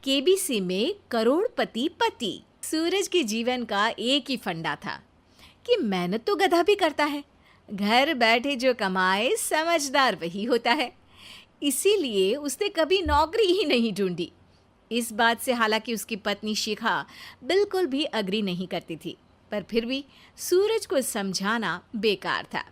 KBC में करोड़पति पति। सूरज के जीवन का एक ही फंडा था कि मेहनत तो गधा भी करता है, घर बैठे जो कमाए समझदार वही होता है। इसीलिए उसने कभी नौकरी ही नहीं ढूंढी। इस बात से हालांकि उसकी पत्नी शिखा बिल्कुल भी अग्री नहीं करती थी, पर फिर भी सूरज को समझाना बेकार था।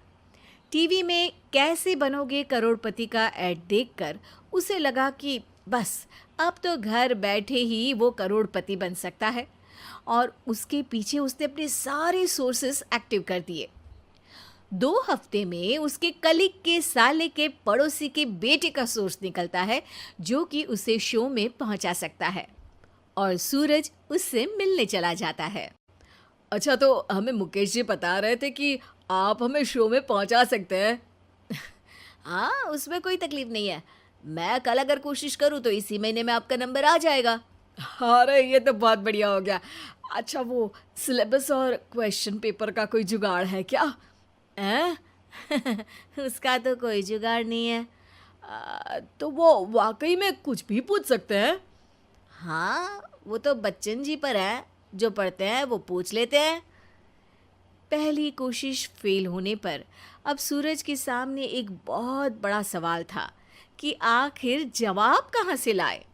टीवी में कैसे बनोगे करोड़पति का ऐड देखकर उसे लगा कि बस अब तो घर बैठे ही वो करोड़पति बन सकता है, और उसके पीछे उसने अपने सारे सोर्सेस एक्टिव कर दिए। 2 हफ्ते में उसके कलीग के साले के पड़ोसी के बेटे का सोर्स निकलता है जो कि उसे शो में पहुंचा सकता है, और सूरज उससे मिलने चला जाता है। अच्छा, तो हमें मुकेश जी बता रहे थे कि आप हमें शो में पहुंचा सकते हैं। हाँ, उसमें कोई तकलीफ नहीं है। मैं कल अगर कोशिश करूँ तो इसी महीने में आपका नंबर आ जाएगा। अरे ये तो बहुत बढ़िया हो गया। अच्छा, वो सिलेबस और क्वेश्चन पेपर का कोई जुगाड़ है क्या? हैं? उसका तो कोई जुगाड़ नहीं है। तो वो वाकई में कुछ भी पूछ सकते हैं? हाँ, वो तो बच्चन जी पर है, जो पढ़ते हैं वो पूछ लेते हैं। पहली कोशिश फेल होने पर अब सूरज के सामने एक बहुत बड़ा सवाल था कि आखिर जवाब कहाँ से लाए।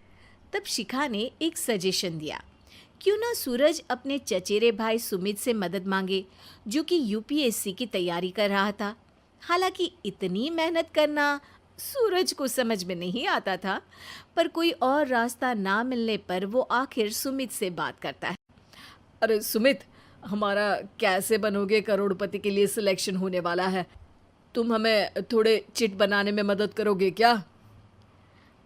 तब शिखा ने एक सजेशन दिया, क्यों ना सूरज अपने चचेरे भाई सुमित से मदद मांगे, जो कि यूपीएससी की तैयारी कर रहा था। हालांकि इतनी मेहनत करना सूरज को समझ में नहीं आता था, पर कोई और रास्ता ना मिलने पर वो आखिर सुमित से बात करता है। अरे सुमित, हमारा कैसे बनोगे करोड़पति के लिए सिलेक्शन होने वाला है। तुम हमें थोड़े चिट बनाने में मदद करोगे क्या?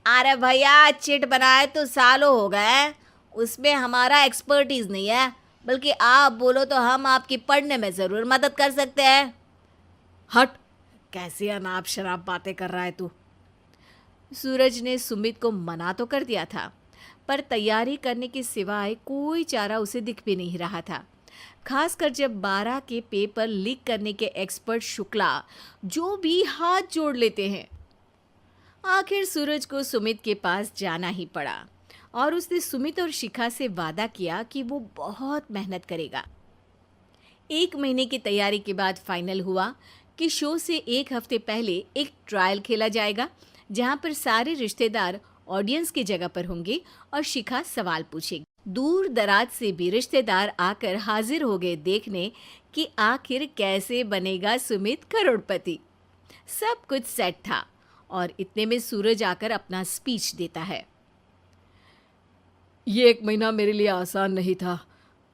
अरे भैया, चिट बनाए तो सालों हो गए, उसमें हमारा एक्सपर्टीज नहीं है, बल्कि आप बोलो तो हम आपकी पढ़ने में ज़रूर मदद कर सकते हैं। हट, कैसी अनाप शराब बातें कर रहा है तू। सूरज ने सुमित को मना तो कर दिया था, पर तैयारी करने के सिवाय कोई चारा उसे दिख भी नहीं रहा था, खासकर जब 12 के पेपर लीक करने के एक्सपर्ट शुक्ला जो भी हाथ जोड़ लेते हैं। आखिर सूरज को सुमित के पास जाना ही पड़ा, और उसने सुमित और शिखा से वादा किया कि वो बहुत मेहनत करेगा। 1 महीने की तैयारी के बाद फाइनल हुआ कि शो से 1 हफ्ते पहले एक ट्रायल खेला जाएगा, जहां पर सारे रिश्तेदार ऑडियंस की जगह पर होंगे और शिखा सवाल पूछेगी। दूर दराज से भी रिश्तेदार आकर हाजिर हो गए देखने कि आखिर कैसे बनेगा सुमित करोड़पति। सब कुछ सेट था, और इतने में सूरज आकर अपना स्पीच देता है। ये 1 महीना मेरे लिए आसान नहीं था,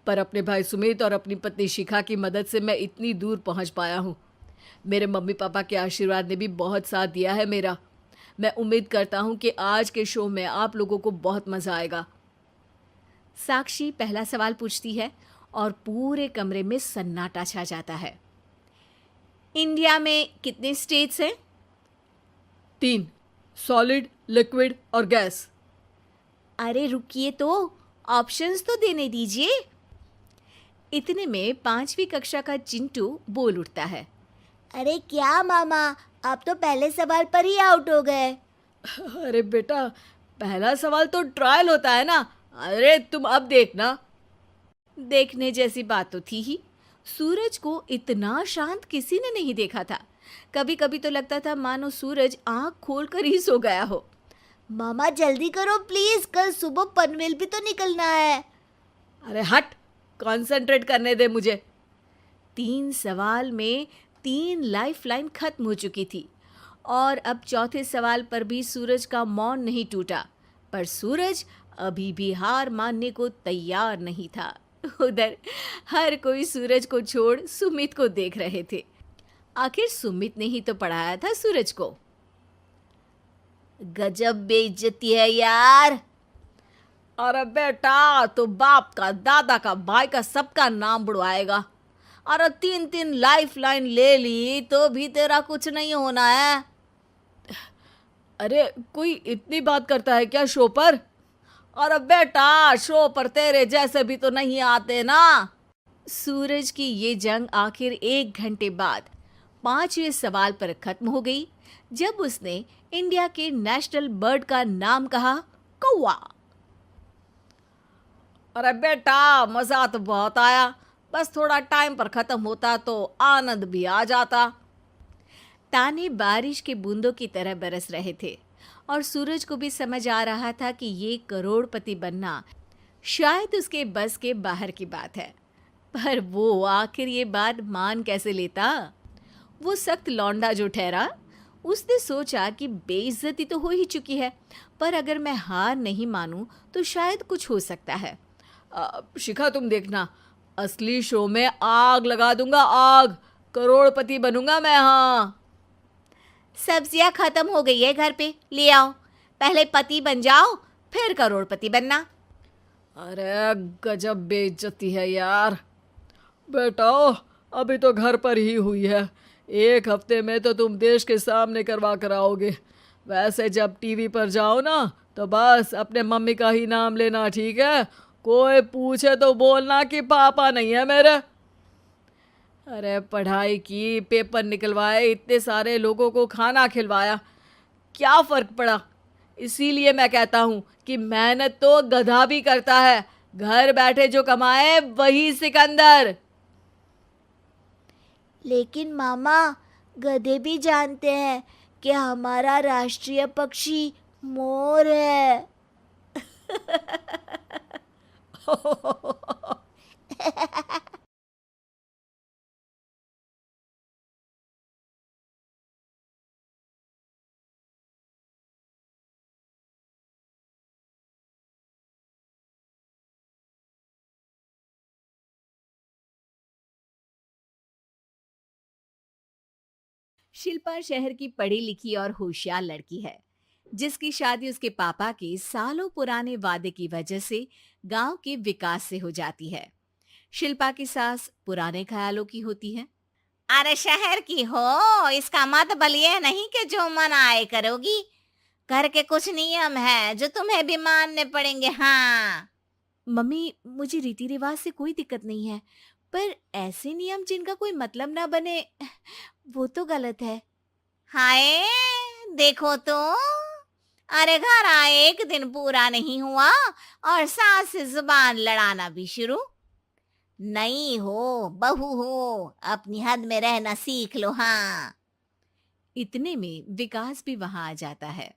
पर अपने भाई सुमित और अपनी पत्नी शिखा की मदद से मैं इतनी दूर पहुंच पाया हूँ। मेरे मम्मी पापा के आशीर्वाद ने भी बहुत साथ दिया है मेरा। मैं उम्मीद करता हूँ कि आज के शो में आप लोगों को बहुत मज़ा आएगा। साक्षी पहला सवाल पूछती है और पूरे कमरे में सन्नाटा छा जाता है। इंडिया में कितने स्टेट्स हैं? 3, सॉलिड, लिक्विड और गैस। अरे रुकिए, तो ऑप्शंस तो देने दीजिए। इतने में 5वीं कक्षा का चिंटू बोल उठता है। अरे क्या मामा, आप तो पहले सवाल पर ही आउट हो गए। अरे बेटा, पहला सवाल तो ट्रायल होता है ना। अरे तुम अब देखना। देखने जैसी बात तो थी ही। सूरज को इतना शांत किसी ने नहीं देखा था। कभी कभी तो लगता था मानो सूरज आंख खोलकर ही सो गया हो। मामा जल्दी करो प्लीज, कल सुबह पनवेल भी तो निकलना है। अरे हट, कंसंट्रेट करने दे मुझे। 3 सवाल में 3 लाइफलाइन खत्म हो चुकी थी, और अब चौथे सवाल पर भी सूरज का मौन नहीं टूटा। पर सूरज अभी भी हार मानने को तैयार नहीं था। उधर हर कोई सूरज को छोड़ सुमित को देख रहे थे। आखिर सुमित ने ही तो पढ़ाया था सूरज को। गजब बेइज्जती है यार। अरे बेटा, तो बाप का, दादा का, भाई का, सबका नाम बुड़वाएगा। अरे 3 लाइफलाइन ले ली तो भी तेरा कुछ नहीं होना है। अरे कोई इतनी बात करता है क्या शो पर? अरे बेटा, शो पर तेरे जैसे भी तो नहीं आते ना। सूरज की ये जंग आखिर 1 घंटे बाद 5वें सवाल पर खत्म हो गई, जब उसने इंडिया के नेशनल बर्ड का नाम कहा, कौवा। अरे बेटा, मजा तो बहुत आया, बस थोड़ा टाइम पर खत्म होता तो आनंद भी आ जाता। ताने बारिश के बूंदों की तरह बरस रहे थे और सूरज को भी समझ आ रहा था कि ये करोड़पति बनना शायद उसके बस के बाहर की बात है। पर वो आखिर ये बात मान कैसे लेता? वो सख्त लौंडा जो ठहरा, उसने सोचा कि बेइज्जती तो हो ही चुकी है, पर अगर मैं हार नहीं मानूं तो शायद कुछ हो सकता है। शिखा, तुम देखना, असली शो में आग लगा दूंगा, आग। करोड़पति बनूंगा मैं। हाँ, सब्जियां खत्म हो गई है घर पे, ले आओ। पहले पति बन जाओ, फिर करोड़पति बनना। अरे गजब बेइज्जती है यार। बेटा, अभी तो घर पर ही हुई है, 1 हफ्ते में तो तुम देश के सामने करवा कर आओगे। वैसे जब टीवी पर जाओ ना, तो बस अपने मम्मी का ही नाम लेना, ठीक है? कोई पूछे तो बोलना कि पापा नहीं है मेरे। अरे पढ़ाई की, पेपर निकलवाए, इतने सारे लोगों को खाना खिलवाया, क्या फ़र्क पड़ा? इसीलिए मैं कहता हूँ कि मेहनत तो गधा भी करता है, घर बैठे जो कमाए वही सिकंदर। लेकिन मामा, गधे भी जानते हैं कि हमारा राष्ट्रीय पक्षी मोर है। शिल्पा शहर की पढ़ी लिखी और होशियार लड़की है, जिसकी शादी उसके पापा के सालों पुराने वादे की वजह से गांव के विकास से हो जाती है। शिल्पा की सास पुराने ख्यालों की होती है। अरे शहर की हो, इसका मतलब ये नहीं कि जो मन आए करोगी। घर के कुछ नियम है जो तुम्हें भी मानने पड़ेंगे। हाँ। मम्मी, मुझे रीति रिवाज से कोई दिक्कत नहीं है, पर ऐसे नियम जिनका कोई मतलब ना बने, वो तो गलत है। हाय, देखो तो, अरे घर आए 1 दिन पूरा नहीं हुआ और सास से जुबान लड़ाना भी शुरू। नई हो, बहू हो, अपनी हद में रहना सीख लो। हाँ। इतने में विकास भी वहां आ जाता है।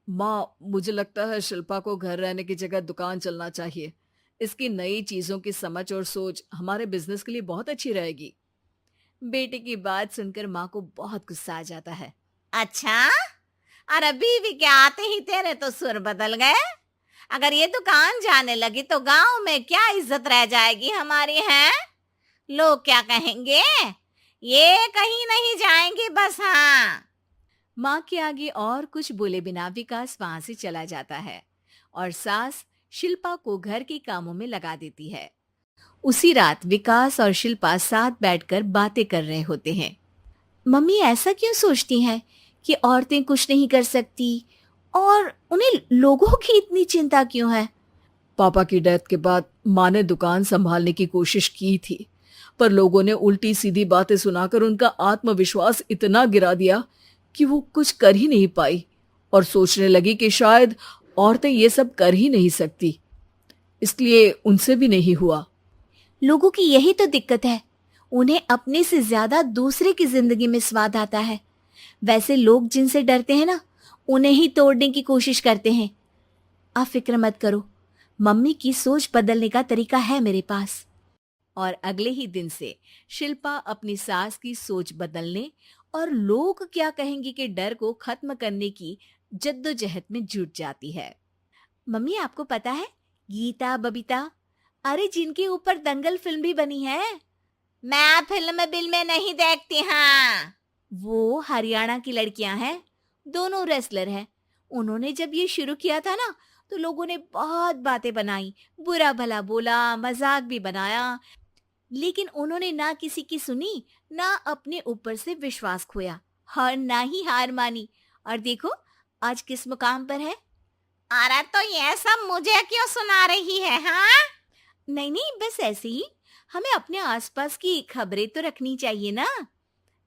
माँ, मुझे लगता है शिल्पा को घर रहने की जगह दुकान चलना चाहिए। इसकी नई चीज़ों की समझ और सोच हमारे बिजनेस के लिए बहुत अच्छी रहेगी। बेटे की बात सुनकर माँ को बहुत गुस्सा आ जाता है। अच्छा, अरे बीवी के आते ही तेरे तो सुर बदल गए। अगर ये दुकान जाने लगी तो गांव में क्या इज्जत रह जाएगी हमारी? है लोग क्या कहेंगे? ये कहीं नहीं जाएंगी बस। हाँ। माँ के आगे और कुछ बोले बिना विकास वहां से चला जाता है और सास शिल्पा को घर के कामों में लगा देती है। उसी रात विकास और शिल्पा साथ बैठकर बातें कर रहे होते हैं। मम्मी ऐसा क्यों सोचती हैं कि औरतें कुछ नहीं कर सकती और उन्हें लोगों की इतनी चिंता क्यों है? पापा की डेथ के बाद माँ ने दुकान संभालने की कोशिश की थी, पर लोगों ने उल्टी सीधी बातें सुनाकर उनका आत्मविश्वास इतना गिरा दिया कि वो कुछ कर ही नहीं पाई और सोचने लगी कि शायद औरतें ये सब कर ही नहीं सकती, इसलिए उनसे भी नहीं हुआ। लोगों की यही तो दिक्कत है, उन्हें अपने से ज्यादा दूसरे की जिंदगी में स्वाद आता है। वैसे लोग जिनसे डरते हैं ना, उन्हें ही तोड़ने की कोशिश करते हैं। आप फिक्र मत करो, मम्मी की सोच बदलने का तरीका है मेरे पास। और अगले ही दिन से शिल्पा अपनी सास की सोच बदलने और लोग क्या कहेंगे के डर को खत्म करने की जद्दोजहद में जुट जाती है। मम्मी, आपको पता है गीता, बबीता, अरे जिनके ऊपर दंगल फिल्म भी बनी है, मैं फिल्म बिल में नहीं देखती। हाँ। वो हरियाणा की लड़कियां हैं, दोनों रेसलर हैं। उन्होंने जब ये शुरू किया था ना, तो लोगों ने बहुत बातें बनाई, बुरा भला बोला, मजाक भी बनाया, लेकिन उन्होंने ना किसी की सुनी, ना अपने ऊपर से विश्वास खोया और ना ही हार मानी। और देखो आज किस मुकाम पर है। अरे तो ये सब मुझे क्यों सुना रही है? हाँ। नहीं नहीं, बस ऐसे ही, हमें अपने आसपास की खबरें तो रखनी चाहिए ना।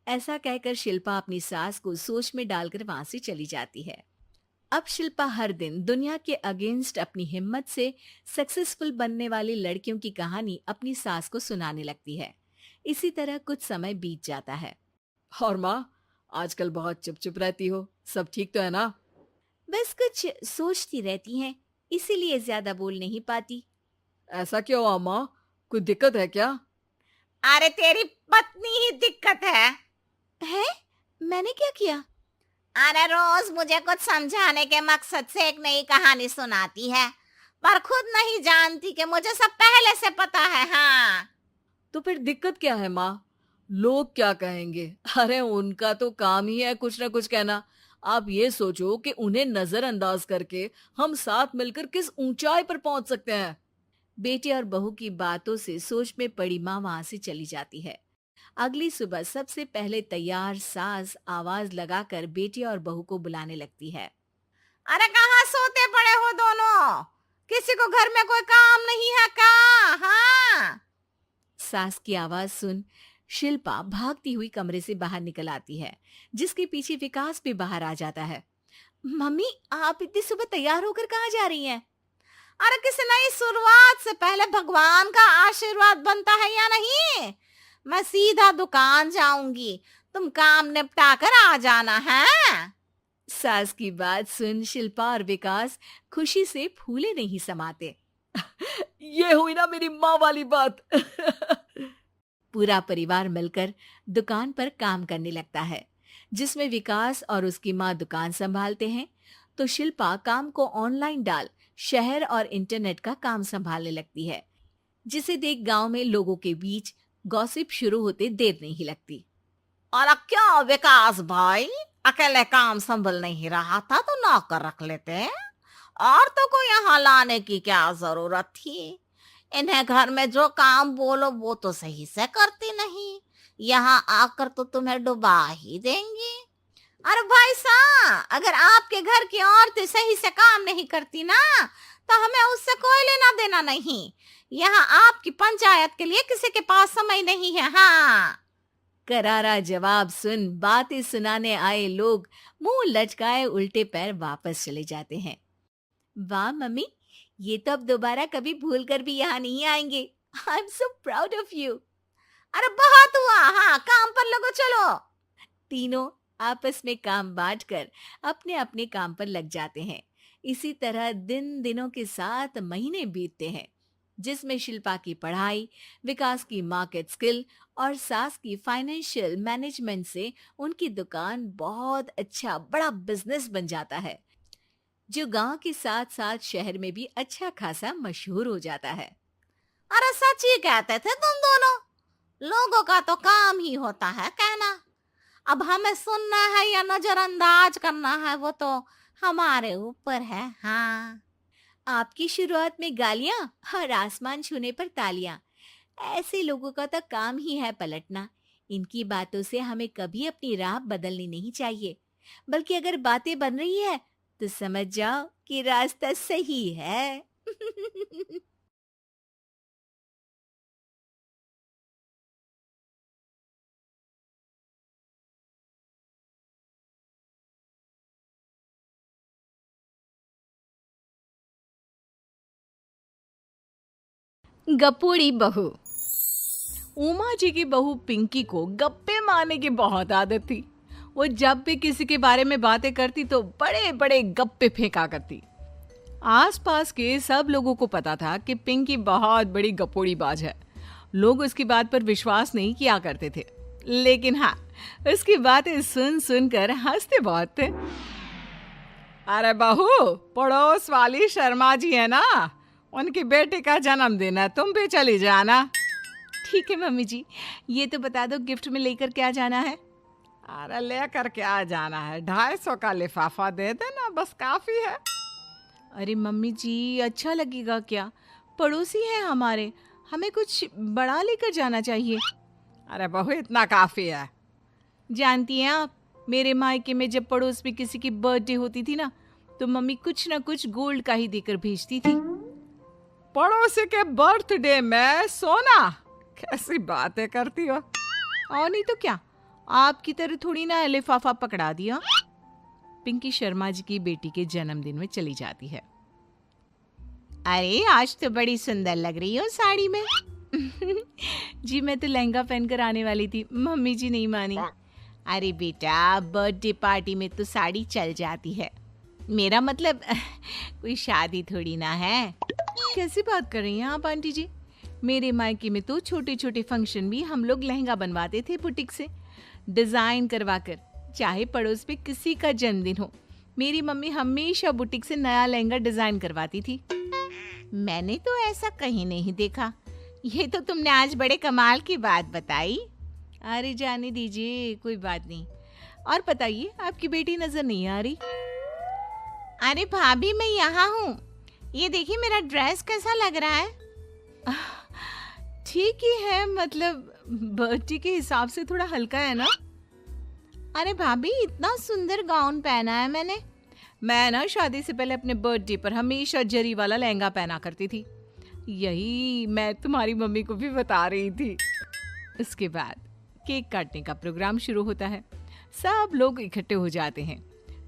ऐसा कहकर शिल्पा अपनी सास को सोच में डालकर वहां से चली जाती है। अब शिल्पा हर दिन दुनिया के अगेंस्ट अपनी हिम्मत से सक्सेसफुल बनने वाली लड़कियों की कहानी अपनी सास को सुनाने लगती है। इसी तरह कुछ समय बीत जाता है। और माँ, आजकल बहुत चुप चुप रहती हो, सब ठीक तो है ना? बस कुछ सोचती रहती हैं, इसीलिए ज्यादा बोल नहीं पाती। ऐसा क्यों हुआ माँ, कोई दिक्कत है क्या? अरे तेरी पत्नी ही दिक्कत है। है? मैंने क्या किया? अरे रोज मुझे कुछ समझाने के मकसद से एक नई कहानी सुनाती है, पर खुद नहीं जानती कि मुझे सब पहले से पता है। हाँ, तो फिर दिक्कत क्या है माँ? लोग क्या कहेंगे? अरे उनका तो काम ही है कुछ ना कुछ कहना। आप ये सोचो कि उन्हें नजरअंदाज करके हम साथ मिलकर किस ऊंचाई पर पहुंच सकते हैं। बेटे और बहू की बातों से सोच में पड़ी माँ वहां से चली जाती है। अगली सुबह सबसे पहले तैयार सास आवाज लगाकर बेटे और बहू को बुलाने लगती है। अरे कहाँ सोते पड़े हो दोनों? किसी को घर में कोई काम नहीं है क्या? हाँ, सास की आवाज सुन शिल्पा भागती हुई कमरे से बाहर निकल आती है, जिसके पीछे विकास भी बाहर आ जाता है। मम्मी, आप इतनी सुबह तैयार होकर कहाँ जा रही हैं? अरे किसी नई शुरुआत से पहले भगवान का आशीर्वाद बनता है या नहीं? मैं सीधा दुकान जाऊंगी, तुम काम निपटा कर आ जाना है। सास की बात सुन शिल्पा और विकास खुशी से फूले नहीं समाते। ये हुई ना मेरी माँ वाली बात। पूरा परिवार मिलकर दुकान पर काम करने लगता है, जिसमें विकास और उसकी माँ दुकान संभालते हैं, तो शिल्पा काम को ऑनलाइन डाल शहर और इंटरनेट का काम संभालने लगती है, जिसे देख गांव में लोगों के बीच गॉसिप शुरू होते देर नहीं लगती। और क्या विकास भाई, अकेले काम संभल नहीं रहा था तो नौकर रख लेते, और तो को यहाँ लाने की क्या जरूरत थी? इन्हें घर में जो काम बोलो वो तो सही से करती नहीं, यहाँ आकर तो तुम्हें डुबा ही देंगी। अरे भाई साहब, अगर आपके घर की औरतें सही से काम नहीं करती ना, तो हमें उससे कोई लेना देना नहीं। यहाँ आपकी पंचायत के लिए किसी के पास समय नहीं है। हाँ, करारा जवाब सुन बातें सुनाने आए लोग मुंह लटकाए उल्टे पैर वापस चले जाते हैं। वाह मम्मी, ये तो अब दोबारा कभी भूल कर भी यहाँ नहीं आएंगे। I am so proud of you. अरे बहुत हुआ, हाँ काम पर लगो चलो। तीनों आपस में काम बांटकर अपने अपने काम पर लग जाते हैं। इसी तरह दिनों के साथ महीने बीतते हैं, जिसमें शिल्पा की पढ़ाई, विकास की मार्केट स्किल और सास की फाइनेंशियल मैनेजमेंट से उनकी दुकान बहुत अच्छा बड़ा बिजनेस बन जाता है, जो गांव के साथ साथ शहर में भी अच्छा खासा मशहूर हो जाता है। अरे सच ही कहते थे तुम दोनों, लोगों का तो काम ही होता है कहना। अब हमें सुनना है या नजरअंदाज करना है वो तो हमारे ऊपर है। हाँ, आपकी शुरुआत में गालियां और आसमान छूने पर तालियां, ऐसे लोगों का तो काम ही है पलटना। इनकी बातों से हमें कभी अपनी राह बदलनी नहीं चाहिए, बल्कि अगर बातें बन रही है तो समझ जाओ कि रास्ता सही है। गपोड़ी बहू। उमा जी की बहू पिंकी को गप्पे मारने की बहुत आदत थी। वो जब भी किसी के बारे में बातें करती तो बड़े बड़े गप्पे फेंका करती। आसपास के सब लोगों को पता था कि पिंकी बहुत बड़ी गपोड़ी बाज है। लोग उसकी बात पर विश्वास नहीं किया करते थे, लेकिन हाँ, उसकी बातें सुन सुनकर हंसते बहुत थे। अरे बहू, पड़ोस वाली शर्मा जी है ना, उनकी बेटी का जन्मदिन है, तुम भी चली जाना। ठीक है मम्मी जी, ये तो बता दो गिफ्ट में लेकर क्या जाना है? अरे लेकर क्या जाना है, 250 का लिफाफा दे देना, बस काफी है। अरे मम्मी जी, अच्छा लगेगा क्या? पड़ोसी हैं हमारे, हमें कुछ बड़ा लेकर जाना चाहिए। अरे बहू, इतना काफी है। जानती हैं आप, मेरे मायके में जब पड़ोस में किसी की बर्थडे होती थी ना, तो मम्मी कुछ ना कुछ गोल्ड का ही देकर भेजती थी। पड़ोसी के बर्थडे में सोना? कैसी बातें करती हो। और नहीं तो क्या, आपकी तरह थोड़ी ना लिफाफा पकड़ा दिया। पिंकी शर्मा जी की बेटी के जन्मदिन में चली जाती है। अरे आज तो बड़ी सुंदर लग रही हो साड़ी में। जी मैं तो लहंगा पहनकर आने वाली थी, मम्मी जी नहीं मानी। अरे बेटा बर्थडे पार्टी में तो साड़ी चल जाती है, मेरा मतलब कोई शादी थोड़ी ना है। कैसी बात कर रही हैं आप आंटी जी? मेरे मायके में तो छोटे छोटे फंक्शन भी हम लोग लहंगा बनवाते थे बुटीक से डिजाइन करवाकर, चाहे पड़ोस पे किसी का जन्मदिन हो। मेरी मम्मी हमेशा बुटीक से नया लहंगा डिजाइन करवाती थी। मैंने तो ऐसा कहीं नहीं देखा, ये तो तुमने आज बड़े कमाल की बात बताई। अरे जाने दीजिए, कोई बात नहीं। और बताइए आपकी बेटी नजर नहीं आ रही? अरे भाभी मैं यहाँ हूँ, ये देखिए मेरा ड्रेस कैसा लग रहा है? ठीक ही है, मतलब बर्थडे के हिसाब से थोड़ा हल्का है ना। अरे भाभी इतना सुंदर गाउन पहना है मैंने। मैं ना शादी से पहले अपने बर्थडे पर हमेशा जरी वाला लहंगा पहना करती थी, यही मैं तुम्हारी मम्मी को भी बता रही थी। इसके बाद केक काटने का प्रोग्राम शुरू होता है। सब लोग इकट्ठे हो जाते हैं।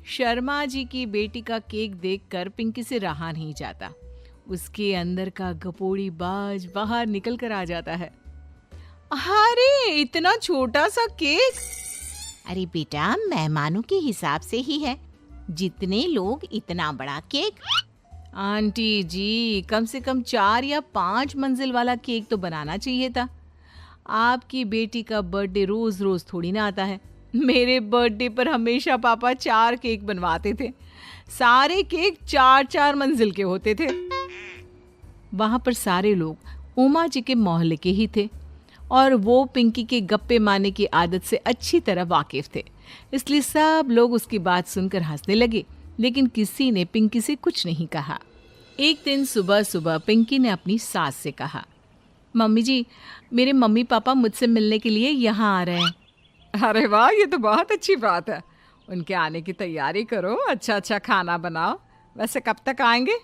शर्मा जी की बेटी का केक देखकर पिंकी से रहा नहीं जाता। उसके अंदर का गपोड़ी बाज बाहर निकल कर आ जाता है। अरे इतना छोटा सा केक! अरे बेटा मेहमानों के हिसाब से ही है, जितने लोग इतना बड़ा केक। आंटी जी कम से कम 4 या 5 मंजिल वाला केक तो बनाना चाहिए था। आपकी बेटी का बर्थडे रोज रोज थोड़ी ना आता है। मेरे बर्थडे पर हमेशा पापा 4 केक बनवाते थे, सारे केक 4-4 मंजिल के होते थे। वहां पर सारे लोग उमा जी के मोहल्ले के ही थे और वो पिंकी के गप्पे मारने की आदत से अच्छी तरह वाकिफ थे, इसलिए सब लोग उसकी बात सुनकर हंसने लगे, लेकिन किसी ने पिंकी से कुछ नहीं कहा। एक दिन सुबह सुबह पिंकी ने अपनी सास से कहा, मम्मी जी मेरे मम्मी पापा मुझसे मिलने के लिए यहाँ आ रहे हैं। अरे वाह, ये तो बहुत अच्छी बात है। उनके आने की तैयारी करो, अच्छा अच्छा खाना बनाओ। वैसे कब तक आएंगे?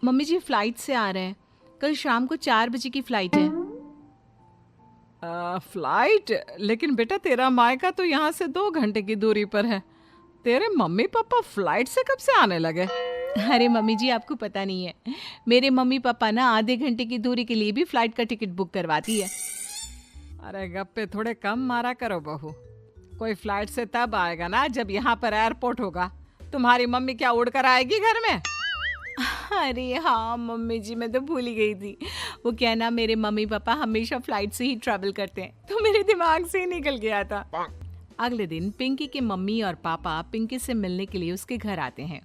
मम्मी जी फ्लाइट से आ रहे हैं, कल शाम को 4 बजे की फ्लाइट है। फ्लाइट? लेकिन बेटा तेरा मायका तो यहाँ से 2 घंटे की दूरी पर है, तेरे मम्मी पापा फ्लाइट से कब से आने लगे? अरे मम्मी जी आपको पता नहीं है, मेरे मम्मी पापा ना आधे घंटे की दूरी के लिए भी फ्लाइट का टिकट बुक करवाती है। अरे गप्पे थोड़े कम मारा करो बहू, कोई फ्लाइट से तब आएगा ना जब यहाँ पर एयरपोर्ट होगा। तुम्हारी मम्मी क्या उड़कर आएगी घर में? अरे हाँ मम्मी जी मैं तो भूल ही गई थी। वो क्या ना मेरे मम्मी पापा हमेशा फ्लाइट से ही ट्रैवल करते हैं, तो मेरे दिमाग से ही निकल गया था। अगले दिन पिंकी के मम्मी और पापा पिंकी से मिलने के लिए उसके घर आते हैं।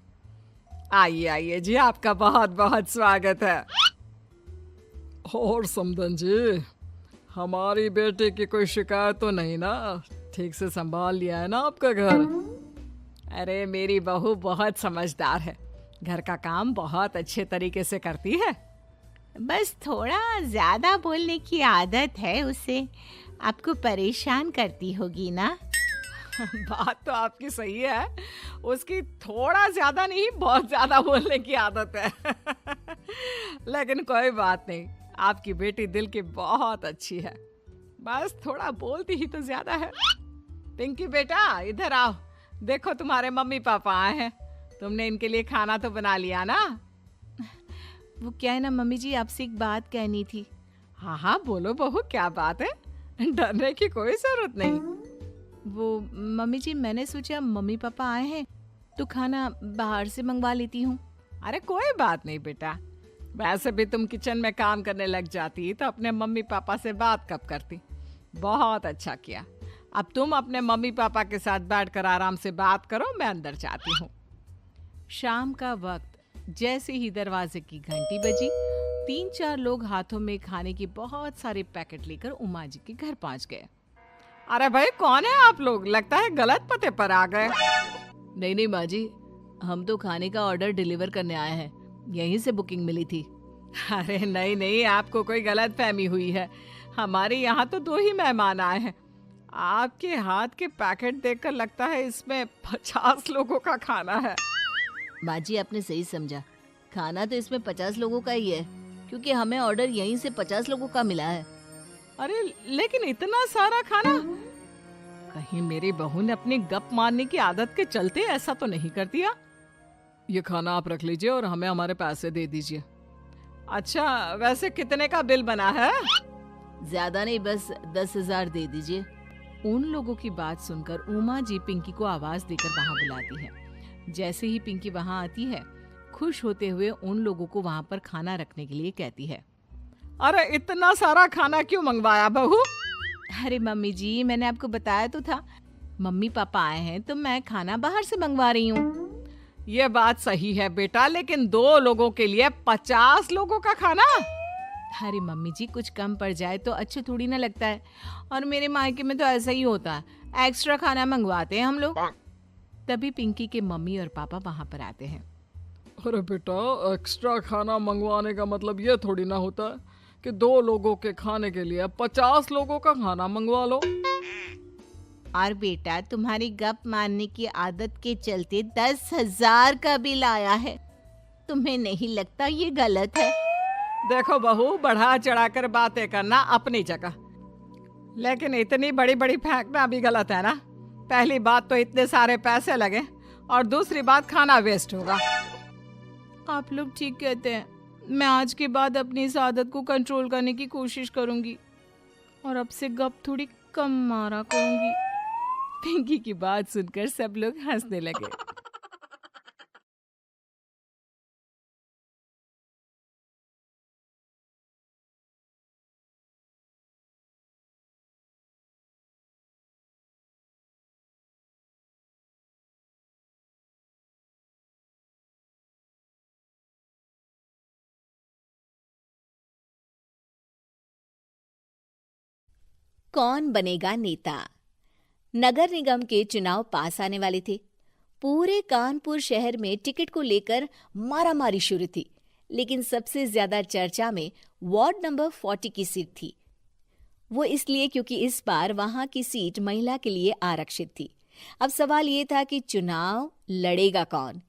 आइए आइए जी, आपका बहुत बहुत स्वागत है। और समदन जी, हमारी बेटी की कोई शिकायत तो नहीं ना? ठीक से संभाल लिया है ना आपका घर? अरे मेरी बहू बहुत समझदार है, घर का काम बहुत अच्छे तरीके से करती है। बस थोड़ा ज्यादा बोलने की आदत है उसे, आपको परेशान करती होगी ना? बात तो आपकी सही है, उसकी थोड़ा ज्यादा नहीं बहुत ज्यादा बोलने की आदत है। लेकिन कोई बात नहीं, आपकी बेटी दिल की बहुत अच्छी है, बस थोड़ा बोलती ही तो ज्यादा है। पिंकी बेटा इधर आओ, देखो तुम्हारे मम्मी पापा आए हैं, तुमने इनके लिए खाना तो बना लिया ना? वो क्या है ना मम्मी जी, आपसे एक बात कहनी थी। हाँ हाँ बोलो बहू, क्या बात है? डरने की कोई जरूरत नहीं। वो मम्मी जी मैंने सोचा मम्मी पापा आए हैं तो खाना बाहर से मंगवा लेती हूँ। अरे कोई बात नहीं बेटा, वैसे भी तुम किचन में काम करने लग जाती तो अपने मम्मी पापा से बात कब करती। बहुत अच्छा किया, अब तुम अपने मम्मी पापा के साथ बैठकर आराम से बात करो, मैं अंदर जाती हूँ। शाम का वक्त जैसे ही दरवाजे की घंटी बजी, 3-4 लोग हाथों में खाने के बहुत सारे पैकेट लेकर उमा जी के घर पहुंच गए। अरे भाई कौन है आप लोग? लगता है गलत पते पर आ गए। नहीं नहीं माँ जी, हम तो खाने का ऑर्डर डिलीवर करने आए हैं, यहीं से बुकिंग मिली थी। अरे नहीं नहीं, आपको कोई गलत फहमी हुई है, हमारे यहाँ तो 2 ही मेहमान आए हैं। आपके हाथ के पैकेट देखकर लगता है इसमें 50 लोगों का खाना है। माँ जी आपने सही समझा, खाना तो इसमें 50 लोगों का ही है, क्योंकि हमें ऑर्डर यहीं से 50 लोगों का मिला है। अरे लेकिन इतना सारा खाना? कहीं मेरी बहू ने अपनी गप मारने की आदत के चलते ऐसा तो नहीं कर दिया। ये खाना आप रख लीजिए और हमें हमारे पैसे दे दीजिए। अच्छा, वैसे कितने का बिल बना है? ज्यादा नहीं, बस 10,000 दे दीजिए। उन लोगों की बात सुनकर उमा जी पिंकी को आवाज देकर वहां बुलाती है। जैसे ही पिंकी वहां आती है, खुश होते हुए उन लोगों को वहां पर खाना रखने के लिए कहती है। अरे इतना सारा खाना क्यों मंगवाया बहू? अरे मम्मी जी, मैंने आपको बताया तो था, मम्मी पापा आए हैं तो मैं खाना बाहर से मंगवा रही हूँ। ये बात सही है बेटा, लेकिन 2 लोगों के लिए 50 लोगों का खाना? अरे मम्मी जी, कुछ कम पड़ जाए तो अच्छा थोड़ी ना लगता है। और मेरे मायके में तो ऐसा ही होता है, एक्स्ट्रा खाना मंगवाते हैं हम लोग। तभी पिंकी के मम्मी और पापा वहां पर आते हैं। अरे बेटा, एक्स्ट्रा खाना मंगवाने का मतलब ये थोड़ी ना होता है कि 2 लोगों के खाने के लिए 50 लोगों का खाना मंगवा लो। और बेटा, तुम्हारी गप मारने की आदत के चलते 10,000 का बिल आया है। तुम्हें नहीं लगता ये गलत है? देखो बहू, बढ़ा चढ़ाकर बातें करना अपनी जगह, लेकिन इतनी बड़ी बड़ी फेंकना भी गलत है ना। पहली बात तो इतने सारे पैसे लगे, और दूसरी बात खाना वेस्ट होगा। आप लोग ठीक कहते हैं। मैं आज के बाद अपनी इस आदत को कंट्रोल करने की कोशिश करूंगी और अब से गप थोड़ी कम मारा करूंगी। पिंकी की बात सुनकर सब लोग हंसने लगे। कौन बनेगा नेता? नगर निगम के चुनाव पास आने वाले थे। पूरे कानपुर शहर में टिकट को लेकर मारामारी शुरू थी, लेकिन सबसे ज्यादा चर्चा में वार्ड नंबर 40 की सीट थी। वो इसलिए क्योंकि इस बार वहां की सीट महिला के लिए आरक्षित थी। अब सवाल ये था कि चुनाव लड़ेगा कौन।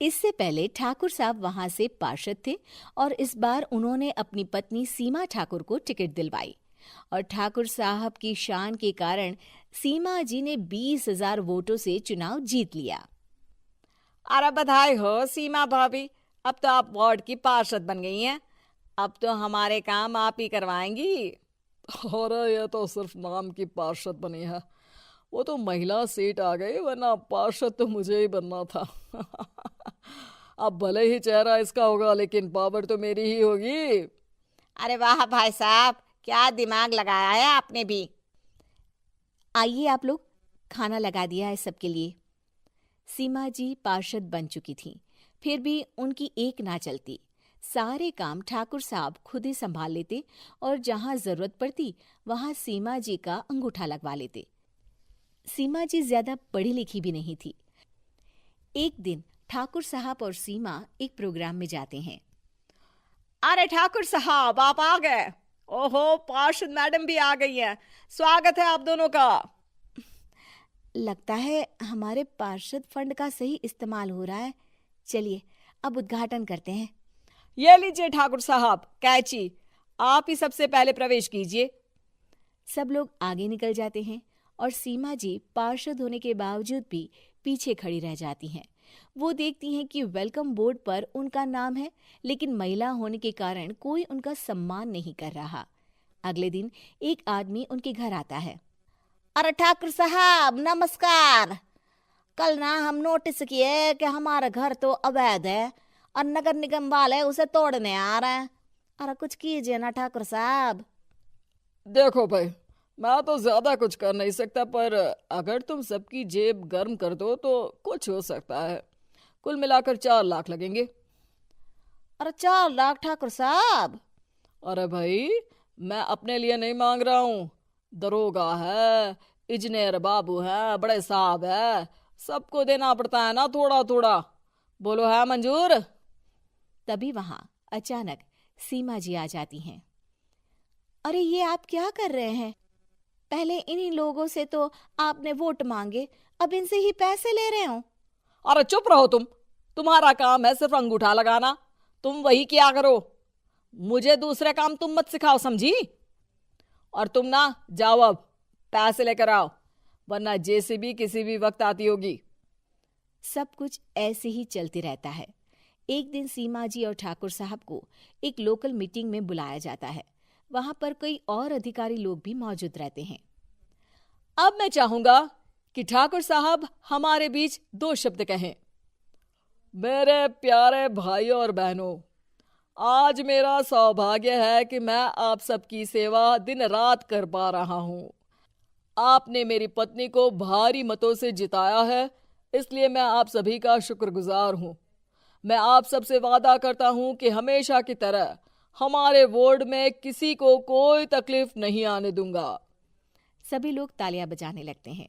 इससे पहले ठाकुर साहब वहां से पार्षद थे और इस बार उन्होंने अपनी पत्नी सीमा ठाकुर को टिकट दिलवाई और ठाकुर साहब की शान के कारण सीमा जी ने 20,000 वोटों से चुनाव जीत लिया। अरे बधाई हो सीमा भाभी, अब तो आप वार्ड की पार्षद बन गई हैं। अब तो हमारे काम आप ही करवाएंगी। अरे ये तो सिर्फ नाम की पार्षद बनी है, वो तो महिला सीट आ गई, वरना पार्षद तो मुझे ही बनना था। अब भले ही चेहरा इसका होगा, लेकिन पावर तो मेरी ही होगी। अरे वाह भाई साहब, क्या दिमाग लगाया है आपने भी। आइए आप लोग, खाना लगा दिया है सबके लिए। सीमा जी पार्षद बन चुकी थीं, फिर भी उनकी एक ना चलती। सारे काम ठाकुर साहब खुद ही संभाल लेते और जहां जरूरत पड़ती वहां सीमा जी का अंगूठा लगवा लेते। सीमा जी ज्यादा पढ़ी लिखी भी नहीं थी। एक दिन ठाकुर साहब और सीमा एक प्रोग्राम में जाते हैं। अरे ठाकुर साहब, आप आ गए। ओहो, पार्षद मैडम भी आ गई हैं। स्वागत है आप दोनों का। लगता है हमारे पार्षद फंड का सही इस्तेमाल हो रहा है। चलिए अब उद्घाटन करते हैं। ये लीजिए ठाकुर साहब कैची, आप ही सबसे पहले प्रवेश कीजिए। सब लोग आगे निकल जाते हैं और सीमा जी पार्षद होने के बावजूद भी पीछे खड़ी रह जाती हैं। वो देखती हैं कि वेलकम बोर्ड पर उनका नाम है, लेकिन महिला होने के कारण कोई उनका सम्मान नहीं कर रहा। अगले दिन एक आदमी उनके घर आता है। अरे ठाकुर साहब नमस्कार। कल ना हम नोटिस किए कि हमारा घर तो अवैध है और नगर निगम वाले उसे तोड़ने आ रहे हैं। अरे कुछ कीजिए ना ठाकुर साहब। देखो भाई, मैं तो ज्यादा कुछ कर नहीं सकता, पर अगर तुम सबकी जेब गर्म कर दो तो कुछ हो सकता है। कुल मिलाकर 4 लाख लगेंगे। अरे 4 लाख ठाकुर साहब? अरे भाई, मैं अपने लिए नहीं मांग रहा हूँ। दरोगा है, इंजीनियर बाबू है, बड़े साहब है, सबको देना पड़ता है ना थोड़ा थोड़ा। बोलो है मंजूर? तभी वहां अचानक सीमा जी आ जाती हैं। अरे ये आप क्या कर रहे हैं? पहले इन्हीं लोगों से तो आपने वोट मांगे, अब इनसे ही पैसे ले रहे हो। अरे चुप रहो तुम, तुम्हारा काम है सिर्फ अंगूठा लगाना, तुम वही किया करो। मुझे दूसरे काम तुम मत सिखाओ, समझी? और तुम ना जाओ, अब पैसे लेकर आओ, वरना जेसीबी किसी भी वक्त आती होगी। सब कुछ ऐसे ही चलते रहता है। एक दिन सीमा जी और ठाकुर साहब को एक लोकल मीटिंग में बुलाया जाता है। वहां पर कई और अधिकारी लोग भी मौजूद रहते हैं। अब मैं चाहूंगा कि ठाकुर साहब हमारे बीच 2 शब्द कहें। मेरे प्यारे भाइयों और बहनों, आज मेरा सौभाग्य है कि मैं आप सबकी सेवा दिन रात कर पा रहा हूं। आपने मेरी पत्नी को भारी मतों से जिताया है, इसलिए मैं आप सभी का शुक्रगुजार हूं। मैं आप सबसे वादा करता हूं कि हमेशा की तरह हमारे वार्ड में किसी को कोई तकलीफ नहीं आने दूंगा। सभी लोग तालियां बजाने लगते हैं।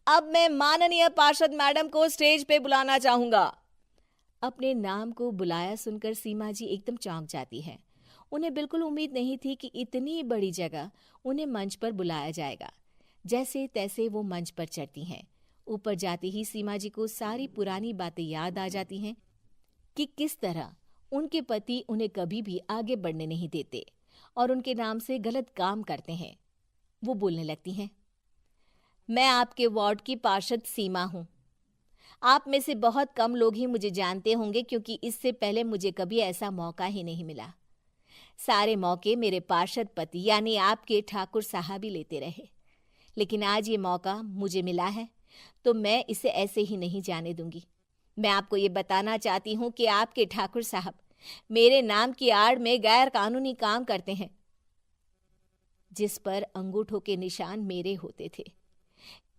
अब मैं माननीय पार्षद मैडम को स्टेज पे बुलाना चाहूंगा। अपने नाम को बुलाया सुनकर सीमा जी एकदम चौंक जाती है। उन्हें बिल्कुल उम्मीद नहीं थी कि इतनी बड़ी जगह उन्हें मंच पर बुलाया जाएगा। जैसे तैसे वो मंच पर चढ़ती हैं। ऊपर जाते ही सीमा जी को सारी पुरानी बातें याद आ जाती हैं कि किस तरह उनके पति उन्हें कभी भी आगे बढ़ने नहीं देते और उनके नाम से गलत काम करते हैं। वो बोलने लगती हैं, मैं आपके वार्ड की पार्षद सीमा हूँ। आप में से बहुत कम लोग ही मुझे जानते होंगे, क्योंकि इससे पहले मुझे कभी ऐसा मौका ही नहीं मिला। सारे मौके मेरे पार्षद पति यानी आपके ठाकुर साहब ही लेते रहे, लेकिन आज ये मौका मुझे मिला है तो मैं इसे ऐसे ही नहीं जाने दूंगी। मैं आपको ये बताना चाहती हूँ कि आपके ठाकुर साहब मेरे नाम की आड़ में गैर कानूनी काम करते हैं, जिस पर अंगूठों के निशान मेरे होते थे।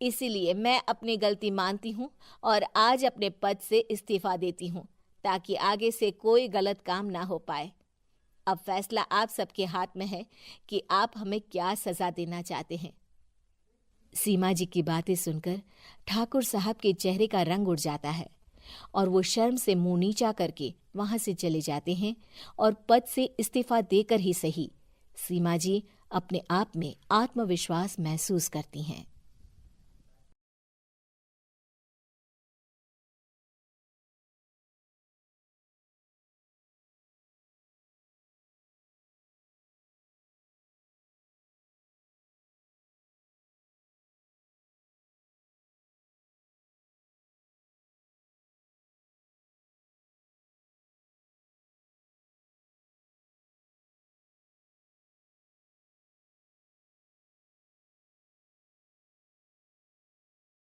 इसीलिए मैं अपनी गलती मानती हूँ और आज अपने पद से इस्तीफा देती हूँ, ताकि आगे से कोई गलत काम ना हो पाए। अब फैसला आप सबके हाथ में है कि आप हमें क्या सजा देना चाहते हैं। सीमा जी की बातें सुनकर ठाकुर साहब के चेहरे का रंग उड़ जाता है और वो शर्म से मुंह नीचा करके वहां से चले जाते हैं और पद से इस्तीफा देकर ही सही सीमा जी अपने आप में आत्मविश्वास महसूस करती हैं।